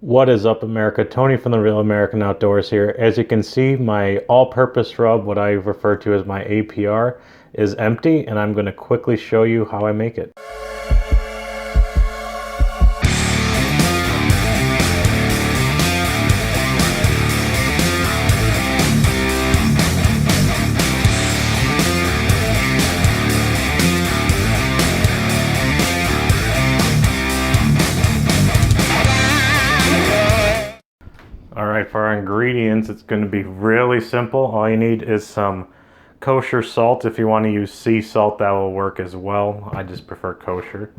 What is up, America? Tony from the Real American Outdoors here. As you can see, my all-purpose rub, what I refer to as my APR, is empty, and I'm going to quickly show you how I make it. Alright, for our ingredients, it's going to be really simple. All you need is some kosher salt. If you want to use sea salt, that will work as well. I just prefer kosher.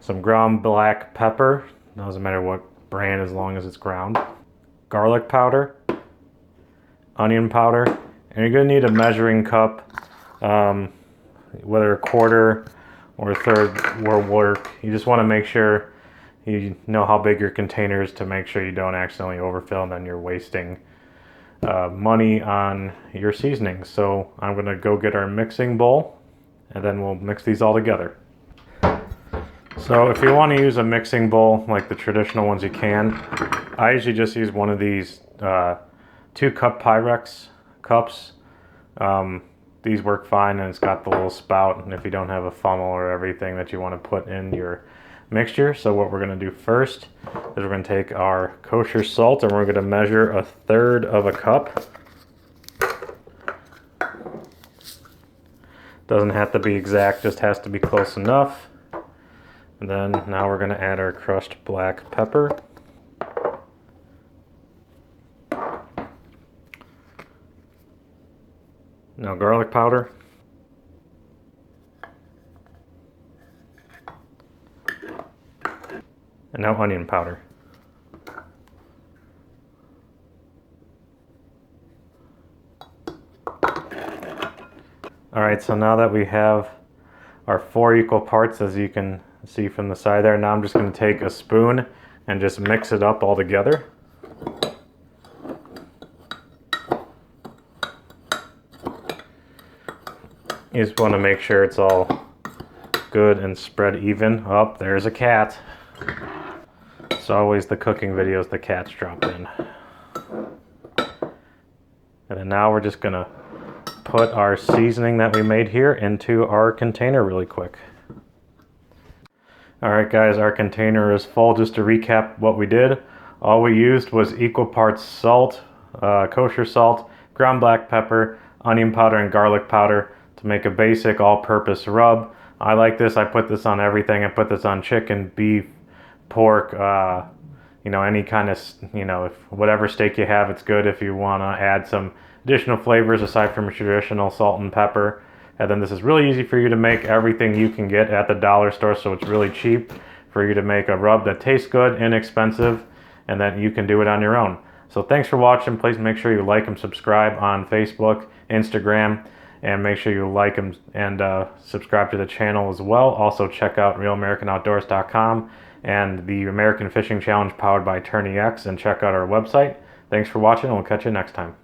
Some ground black pepper. Doesn't matter what brand as long as it's ground. Garlic powder. Onion powder. And you're going to need a measuring cup. Whether a quarter or a third will work. You just want to make sure you know how big your container is to make sure you don't accidentally overfill and then you're wasting money on your seasonings. So I'm going to go get our mixing bowl and then we'll mix these all together. So if you want to use a mixing bowl like the traditional ones, you can. I usually just use one of these 2-cup Pyrex cups. These work fine, and it's got the little spout, and if you don't have a funnel or everything that you want to put in your mixture. So what we're going to do first is we're going to take our kosher salt and we're going to measure 1/3 of a cup. Doesn't have to be exact, just has to be close enough. And then now we're going to add our crushed black pepper. Now garlic powder. And now onion powder. Alright, so now that we have our 4 equal parts, as you can see from the side there, now I'm just going to take a spoon and just mix it up all together. You just want to make sure it's all good and spread even. Oh, there's a cat. It's always the cooking videos the cats drop in. And then now we're just going to put our seasoning that we made here into our container really quick. Alright guys, our container is full. Just to recap what we did, all we used was equal parts salt, kosher salt, ground black pepper, onion powder, and garlic powder to make a basic all-purpose rub. I like this. I put this on everything. I put this on chicken, beef, pork, you know, any kind of, you know, if whatever steak you have, it's good. If you want to add some additional flavors aside from traditional salt and pepper. And then this is really easy for you to make. Everything you can get at the dollar store, so it's really cheap for you to make a rub that tastes good, inexpensive, and then you can do it on your own. So thanks for watching. Please make sure you like and subscribe on Facebook, Instagram, and make sure you like and subscribe to the channel as well. Also check out RealAmericanOutdoors.com and the American Fishing Challenge powered by Attorney X, and check out our website. Thanks for watching, and we'll catch you next time.